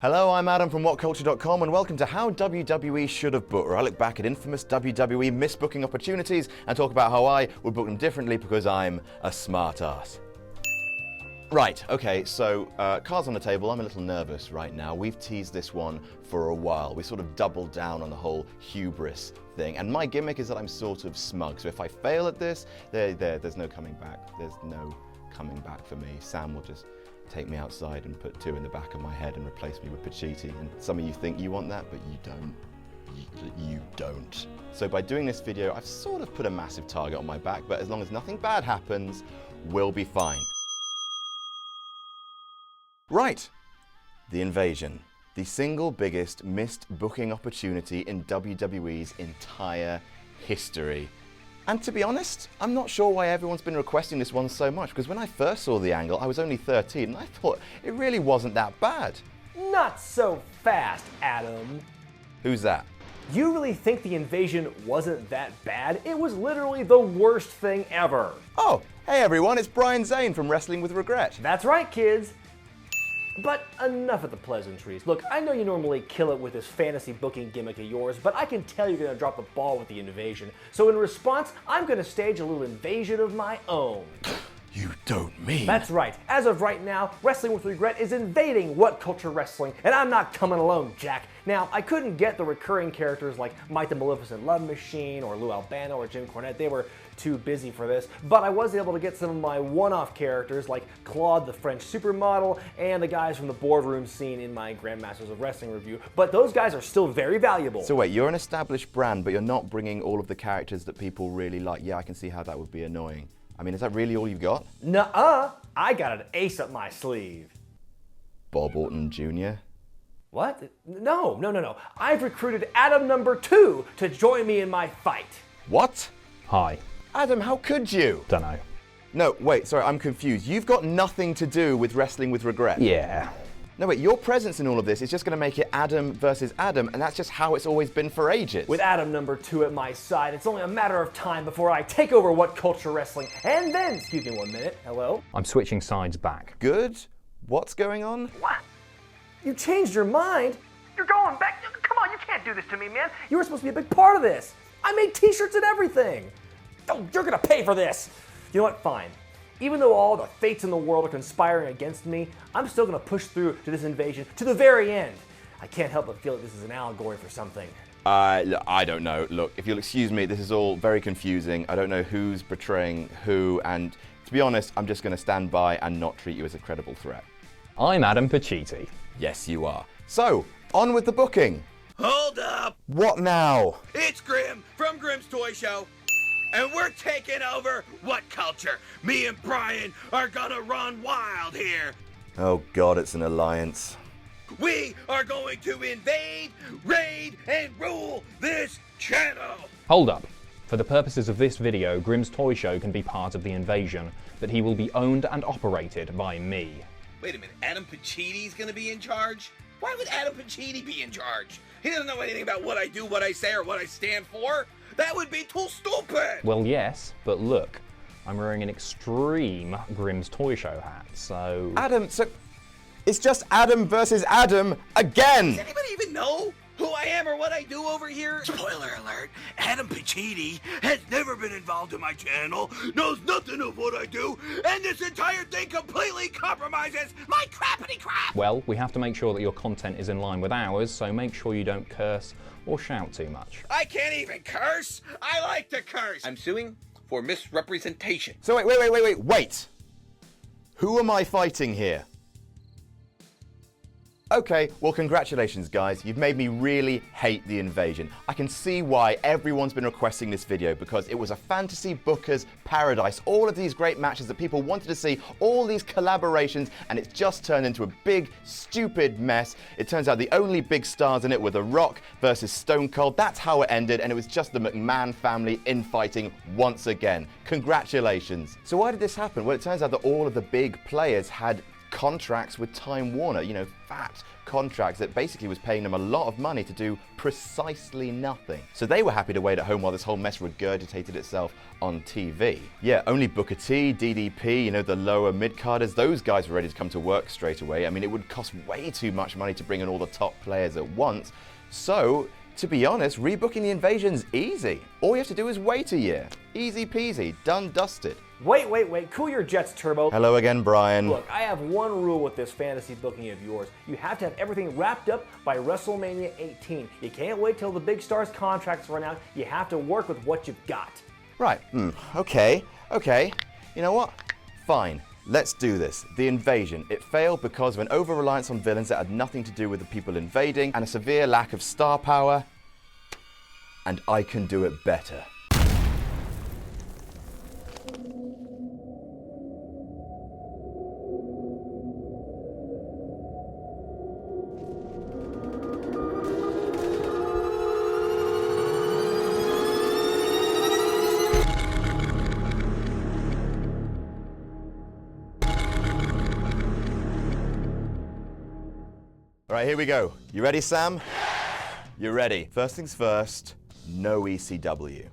Hello, I'm Adam from WhatCulture.com and welcome to How WWE Should Have Booked, where I look back at infamous WWE misbooking opportunities and talk about how I would book them differently because I'm a smart ass. Right, okay, so cards on the table. I'm a little nervous right now. We've teased this one for a while. We sort of doubled down on the whole hubris thing, and my gimmick is that I'm sort of smug. So if I fail at this, there's no coming back. There's no coming back for me. Sam will just take me outside and put two in the back of my head and replace me with Pachiti. And some of you think you want that, but you don't. You don't. So by doing this video, I've sort of put a massive target on my back, but as long as nothing bad happens, we'll be fine. Right, the invasion. The single biggest missed booking opportunity in WWE's entire history. And to be honest, I'm not sure why everyone's been requesting this one so much, because when I first saw the angle, I was only 13, and I thought it really wasn't that bad. Not so fast, Adam. Who's that? You really think the invasion wasn't that bad? It was literally the worst thing ever. Oh, hey everyone, it's Brian Zane from Wrestling with Regret. That's right, kids. But enough of the pleasantries. Look, I know you normally kill it with this fantasy booking gimmick of yours, but I can tell you're gonna drop the ball with the invasion. So in response, I'm gonna stage a little invasion of my own. You don't mean? That's right. As of right now, Wrestling with Regret is invading WhatCulture Wrestling, and I'm not coming alone, Jack. Now, I couldn't get the recurring characters like Mike the Maleficent Love Machine or Lou Albano or Jim Cornette. They were too busy for this, but I was able to get some of my one-off characters like Claude the French Supermodel and the guys from the boardroom scene in my Grandmasters of Wrestling review, but those guys are still very valuable. So wait, you're an established brand, but you're not bringing all of the characters that people really like. Yeah, I can see how that would be annoying. I mean, is that really all you've got? Nuh-uh, I got an ace up my sleeve. Bob Orton Jr.? What? No. I've recruited Adam number 2 to join me in my fight. What? Hi. Adam, how could you? Dunno. No, wait, sorry, I'm confused. You've got nothing to do with Wrestling with Regret. Yeah. No, wait, your presence in all of this is just going to make it Adam versus Adam, and that's just how it's always been for ages. With Adam number 2 at my side, it's only a matter of time before I take over WhatCulture Wrestling, and then, excuse me 1 minute, hello? I'm switching sides back. Good? What's going on? What? You changed your mind? You're going back? Come on, you can't do this to me, man. You were supposed to be a big part of this. I made t-shirts and everything. Oh, you're gonna pay for this. You know what, fine. Even though all the fates in the world are conspiring against me, I'm still gonna push through to this invasion to the very end. I can't help but feel that this is an allegory for something. Look, I don't know. Look, if you'll excuse me, this is all very confusing. I don't know who's betraying who, and to be honest, I'm just gonna stand by and not treat you as a credible threat. I'm Adam Pachiti. Yes, you are. So, on with the booking. Hold up! What now? It's Grim from Grim's Toy Show, and we're taking over WhatCulture. Me and Brian are gonna run wild here. Oh God, it's an alliance. We are going to invade, raid, and rule this channel. Hold up. For the purposes of this video, Grim's Toy Show can be part of the invasion, but he will be owned and operated by me. Wait a minute, Adam Pachiti's gonna be in charge? Why would Adam Pachiti be in charge? He doesn't know anything about what I do, what I say, or what I stand for. That would be too stupid! Well, yes, but look, I'm wearing an extreme Grim's Toy Show hat, so... Adam, so it's just Adam versus Adam again! Does anybody even know who I am or what I do over here? Spoiler alert, Adam Pachiti has never been involved in my channel, knows nothing of what I do, and this entire thing completely compromises my crappity crap! Well, we have to make sure that your content is in line with ours, so make sure you don't curse or shout too much. I can't even curse! I like to curse! I'm suing for misrepresentation. So wait. Who am I fighting here? Okay, well congratulations guys, you've made me really hate the invasion. I can see why everyone's been requesting this video, because it was a fantasy booker's paradise. All of these great matches that people wanted to see, all these collaborations, and it's just turned into a big, stupid mess. It turns out the only big stars in it were The Rock versus Stone Cold. That's how it ended, and it was just the McMahon family infighting once again. Congratulations. So why did this happen? Well, it turns out that all of the big players had contracts with Time Warner, fat contracts that basically was paying them a lot of money to do precisely nothing. So they were happy to wait at home while this whole mess regurgitated itself on TV. Yeah, only Booker T, DDP, the lower mid-carders, those guys were ready to come to work straight away. I mean, it would cost way too much money to bring in all the top players at once. So, to be honest, rebooking the Invasion's easy. All you have to do is wait a year. Easy peasy, done dusted. Wait, cool your jets, Turbo. Hello again, Brian. Look, I have one rule with this fantasy booking of yours. You have to have everything wrapped up by WrestleMania 18. You can't wait till the big stars' contracts run out. You have to work with what you've got. Right, okay. You know what? Fine, let's do this. The Invasion. It failed because of an over-reliance on villains that had nothing to do with the people invading and a severe lack of star power. And I can do it better. All right, here we go. You ready, Sam? You're ready. First things first, no ECW.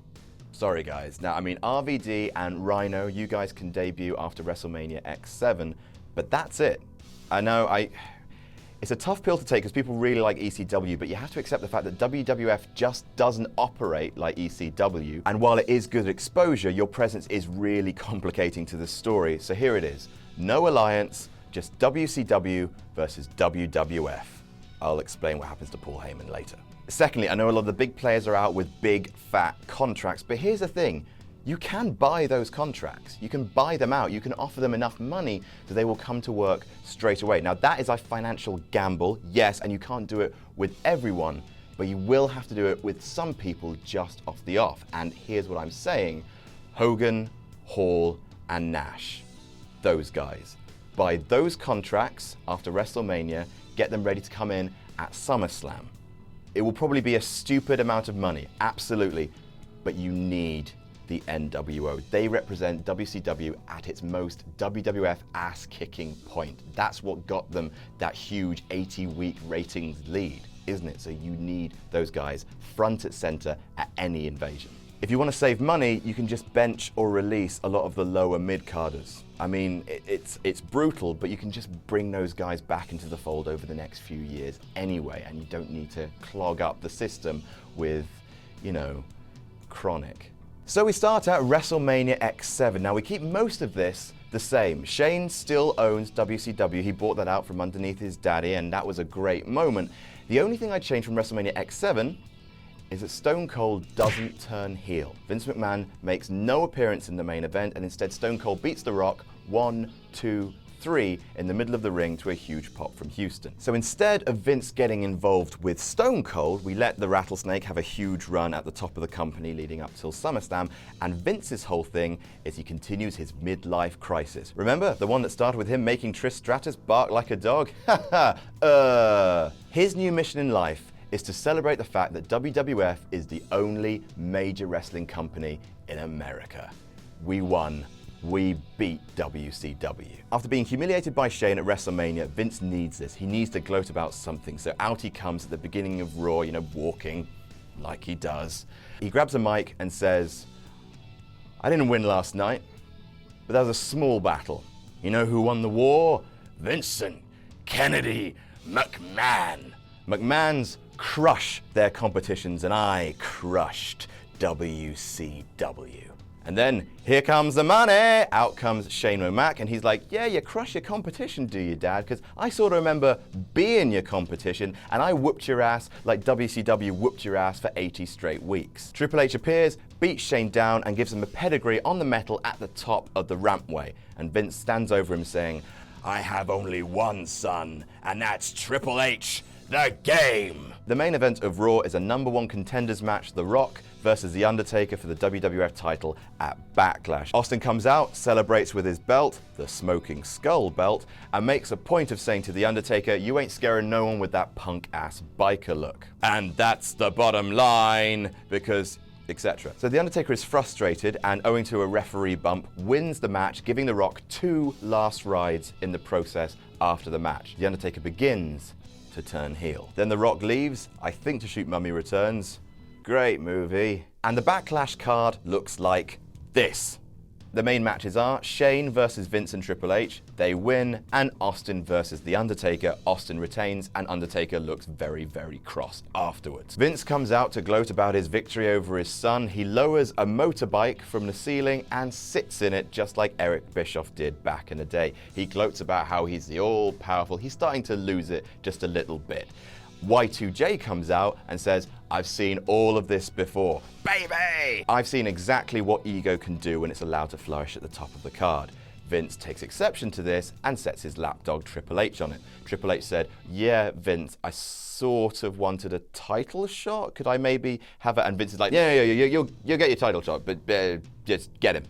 Sorry, guys. Now, I mean, RVD and Rhino, you guys can debut after WrestleMania X7, but that's it. I know, it's a tough pill to take because people really like ECW, but you have to accept the fact that WWF just doesn't operate like ECW. And while it is good exposure, your presence is really complicating to the story. So here it is. No alliance, just WCW versus WWF. I'll explain what happens to Paul Heyman later. Secondly, I know a lot of the big players are out with big, fat contracts, but here's the thing. You can buy those contracts. You can buy them out. You can offer them enough money that they will come to work straight away. Now, that is a financial gamble, yes, and you can't do it with everyone, but you will have to do it with some people just off the off. And here's what I'm saying. Hogan, Hall, and Nash. Those guys. Buy those contracts after WrestleMania, get them ready to come in at SummerSlam. It will probably be a stupid amount of money, absolutely, but you need the NWO. They represent WCW at its most WWF ass-kicking point. That's what got them that huge 80-week ratings lead, isn't it? So you need those guys front and center at any invasion. If you want to save money, you can just bench or release a lot of the lower mid-carders. I mean, it's brutal, but you can just bring those guys back into the fold over the next few years anyway, and you don't need to clog up the system with, chronic. So we start at WrestleMania X7. Now we keep most of this the same. Shane still owns WCW. He bought that out from underneath his daddy, and that was a great moment. The only thing I changed from WrestleMania X7 is that Stone Cold doesn't turn heel. Vince McMahon makes no appearance in the main event, and instead Stone Cold beats The Rock 1, 2, 3 in the middle of the ring to a huge pop from Houston. So instead of Vince getting involved with Stone Cold, we let the Rattlesnake have a huge run at the top of the company leading up till SummerSlam, and Vince's whole thing is he continues his midlife crisis. Remember, the one that started with him making Trish Stratus bark like a dog? His new mission in life is to celebrate the fact that WWF is the only major wrestling company in America. We won. We beat WCW. After being humiliated by Shane at WrestleMania, Vince needs this. He needs to gloat about something. So out he comes at the beginning of Raw, walking like he does. He grabs a mic and says, I didn't win last night, but that was a small battle. You know who won the war? Vincent Kennedy McMahon. McMahon's crush their competitions, and I crushed WCW. And then, here comes the money! Out comes Shane O'Mac, and he's like, yeah, you crush your competition, do you, Dad? Because I sort of remember being your competition, and I whooped your ass like WCW whooped your ass for 80 straight weeks. Triple H appears, beats Shane down, and gives him a pedigree on the metal at the top of the rampway. And Vince stands over him saying, I have only one son, and that's Triple H, the Game! The main event of Raw is a #1 contenders match, The Rock versus The Undertaker for the WWF title at Backlash. Austin comes out, celebrates with his belt, the Smoking Skull belt, and makes a point of saying to The Undertaker, you ain't scaring no one with that punk-ass biker look. And that's the bottom line, because etc. So The Undertaker is frustrated and, owing to a referee bump, wins the match, giving The Rock 2 last rides in the process after the match. The Undertaker begins to turn heel. Then The Rock leaves, I think to shoot Mummy Returns. Great movie. And the Backlash card looks like this. The main matches are Shane versus Vince and Triple H, they win, and Austin versus The Undertaker. Austin retains, and Undertaker looks very, very cross afterwards. Vince comes out to gloat about his victory over his son. He lowers a motorbike from the ceiling and sits in it just like Eric Bischoff did back in the day. He gloats about how he's the all-powerful. He's starting to lose it just a little bit. Y2J comes out and says, I've seen all of this before. Baby! I've seen exactly what ego can do when it's allowed to flourish at the top of the card. Vince takes exception to this and sets his lapdog Triple H on it. Triple H said, yeah, Vince, I sort of wanted a title shot. Could I maybe have it? And Vince is like, yeah, you'll get your title shot, but just get him.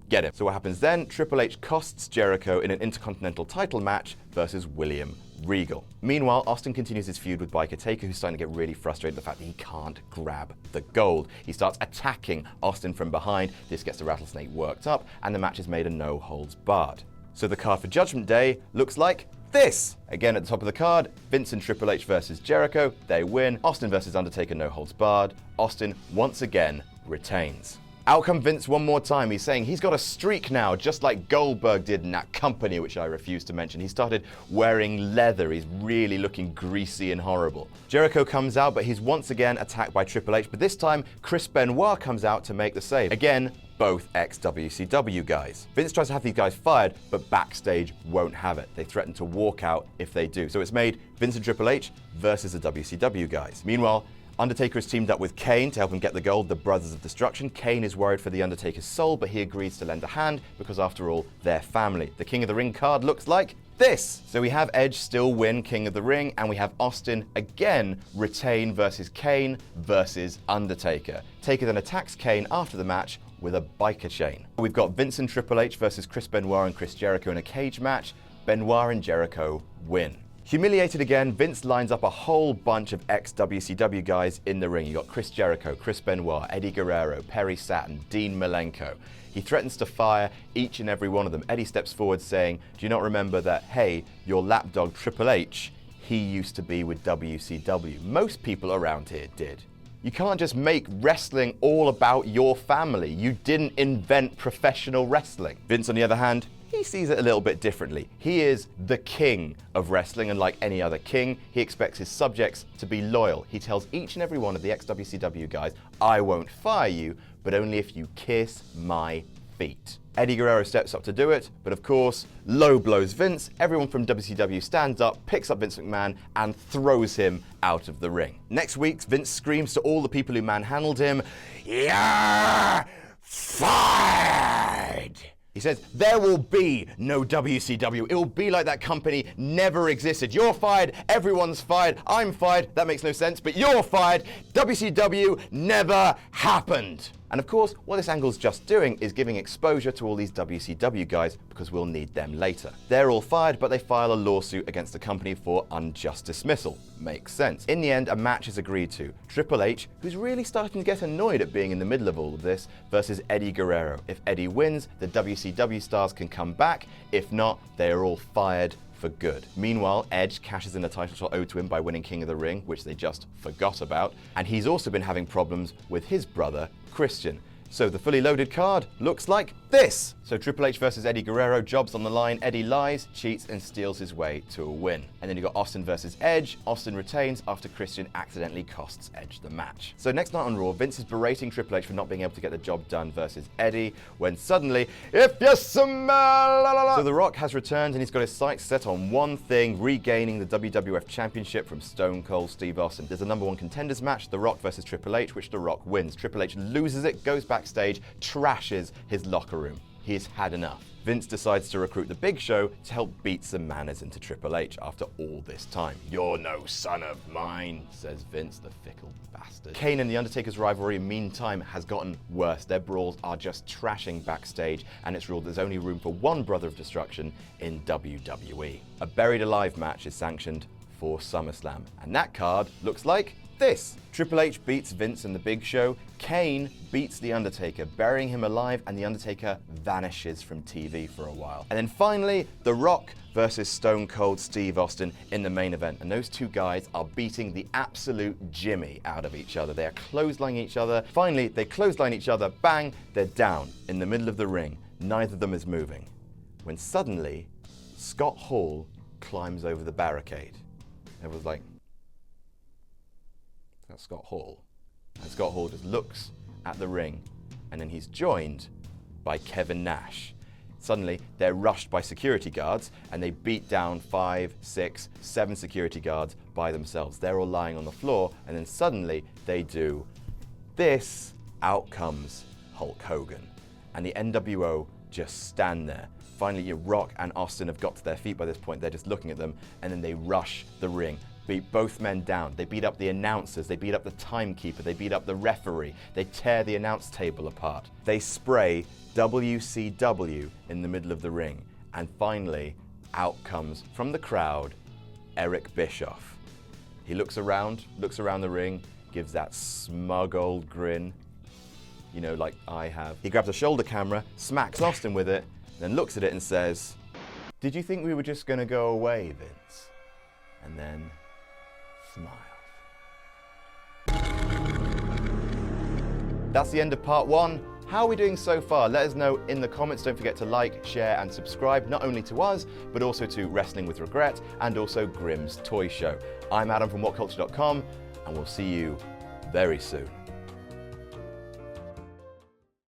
Get him. So what happens then? Triple H costs Jericho in an Intercontinental title match versus William Regal. Meanwhile, Austin continues his feud with Biker Taker, who's starting to get really frustrated with the fact that he can't grab the gold. He starts attacking Austin from behind. This gets the Rattlesnake worked up, and the match is made a no-holds-barred. So the card for Judgment Day looks like this. Again, at the top of the card, Vince and Triple H versus Jericho. They win. Austin versus Undertaker, no-holds-barred. Austin, once again, retains. Out come Vince one more time. He's saying he's got a streak now, just like Goldberg did in that company, which I refuse to mention. He started wearing leather. He's really looking greasy and horrible. Jericho comes out, but he's once again attacked by Triple H, but this time Chris Benoit comes out to make the save. Again, both ex-WCW guys. Vince tries to have these guys fired, but backstage won't have it. They threaten to walk out if they do. So it's made Vince and Triple H versus the WCW guys. Meanwhile, Undertaker is teamed up with Kane to help him get the gold, the Brothers of Destruction. Kane is worried for the Undertaker's soul, but he agrees to lend a hand because, after all, they're family. The King of the Ring card looks like this. So we have Edge still win King of the Ring, and we have Austin again retain versus Kane versus Undertaker. Taker then attacks Kane after the match with a biker chain. We've got Vince and Triple H versus Chris Benoit and Chris Jericho in a cage match. Benoit and Jericho win. Humiliated again, Vince lines up a whole bunch of ex-WCW guys in the ring. You got Chris Jericho, Chris Benoit, Eddie Guerrero, Perry Saturn, Dean Malenko. He threatens to fire each and every one of them. Eddie steps forward saying, do you not remember that, hey, your lapdog Triple H, he used to be with WCW. Most people around here did. You can't just make wrestling all about your family. You didn't invent professional wrestling. Vince, on the other hand, he sees it a little bit differently. He is the king of wrestling, and like any other king, he expects his subjects to be loyal. He tells each and every one of the ex-WCW guys, I won't fire you, but only if you kiss my feet. Eddie Guerrero steps up to do it, but of course, low blows Vince. Everyone from WCW stands up, picks up Vince McMahon, and throws him out of the ring. Next week, Vince screams to all the people who manhandled him, "You're fired!" He says, there will be no WCW. It will be like that company never existed. You're fired, everyone's fired, I'm fired, that makes no sense, but you're fired. WCW never happened. And of course, what this angle's just doing is giving exposure to all these WCW guys because we'll need them later. They're all fired, but they file a lawsuit against the company for unjust dismissal. Makes sense. In the end, a match is agreed to. Triple H, who's really starting to get annoyed at being in the middle of all of this, versus Eddie Guerrero. If Eddie wins, the WCW stars can come back. If not, they are all fired for good. Meanwhile, Edge cashes in a title shot owed to him by winning King of the Ring, which they just forgot about, and he's also been having problems with his brother, Christian. So the fully loaded card looks like this. So Triple H versus Eddie Guerrero, jobs on the line. Eddie lies, cheats, and steals his way to a win. And then you got Austin versus Edge. Austin retains after Christian accidentally costs Edge the match. So next night on Raw, Vince is berating Triple H for not being able to get the job done versus Eddie, when suddenly, if you smell... So The Rock has returned, and he's got his sights set on one thing, regaining the WWF Championship from Stone Cold Steve Austin. There's a #1 contenders match, The Rock versus Triple H, which The Rock wins. Triple H loses it, goes backstage, trashes his locker room. He's had enough. Vince decides to recruit the Big Show to help beat some manners into Triple H after all this time. You're no son of mine, says Vince, the fickle bastard. Kane and The Undertaker's rivalry, meantime, has gotten worse. Their brawls are just trashing backstage, and it's ruled there's only room for one Brother of Destruction in WWE. A Buried Alive match is sanctioned for SummerSlam, and that card looks like this. Triple H beats Vince in the Big Show. Kane beats The Undertaker, burying him alive, and The Undertaker vanishes from TV for a while. And then finally, The Rock versus Stone Cold Steve Austin in the main event. And those two guys are beating the absolute Jimmy out of each other. They are clotheslining each other. Finally, they clothesline each other, bang, they're down in the middle of the ring. Neither of them is moving. When suddenly, Scott Hall climbs over the barricade. Everyone's like, that's Scott Hall. And Scott Hall just looks at the ring, and then he's joined by Kevin Nash. Suddenly, they're rushed by security guards, and they beat down 5, 6, 7 security guards by themselves. They're all lying on the floor, and then suddenly they do this. Out comes Hulk Hogan. And the NWO just stand there. Finally, Rock and Austin have got to their feet by this point. They're just looking at them, and then they rush the ring. Beat both men down. They beat up the announcers, they beat up the timekeeper, they beat up the referee, they tear the announce table apart. They spray WCW in the middle of the ring. And finally, out comes from the crowd, Eric Bischoff. He looks around the ring, gives that smug old grin, you know, like I have. He grabs a shoulder camera, smacks Austin with it, then looks at it and says, "Did you think we were just gonna go away, Vince?" And then smiles. That's the end of part 1. How are we doing so far? Let us know in the comments. Don't forget to like, share, and subscribe, not only to us, but also to Wrestling with Regret and also Grimm's Toy Show. I'm Adam from WhatCulture.com, and we'll see you very soon.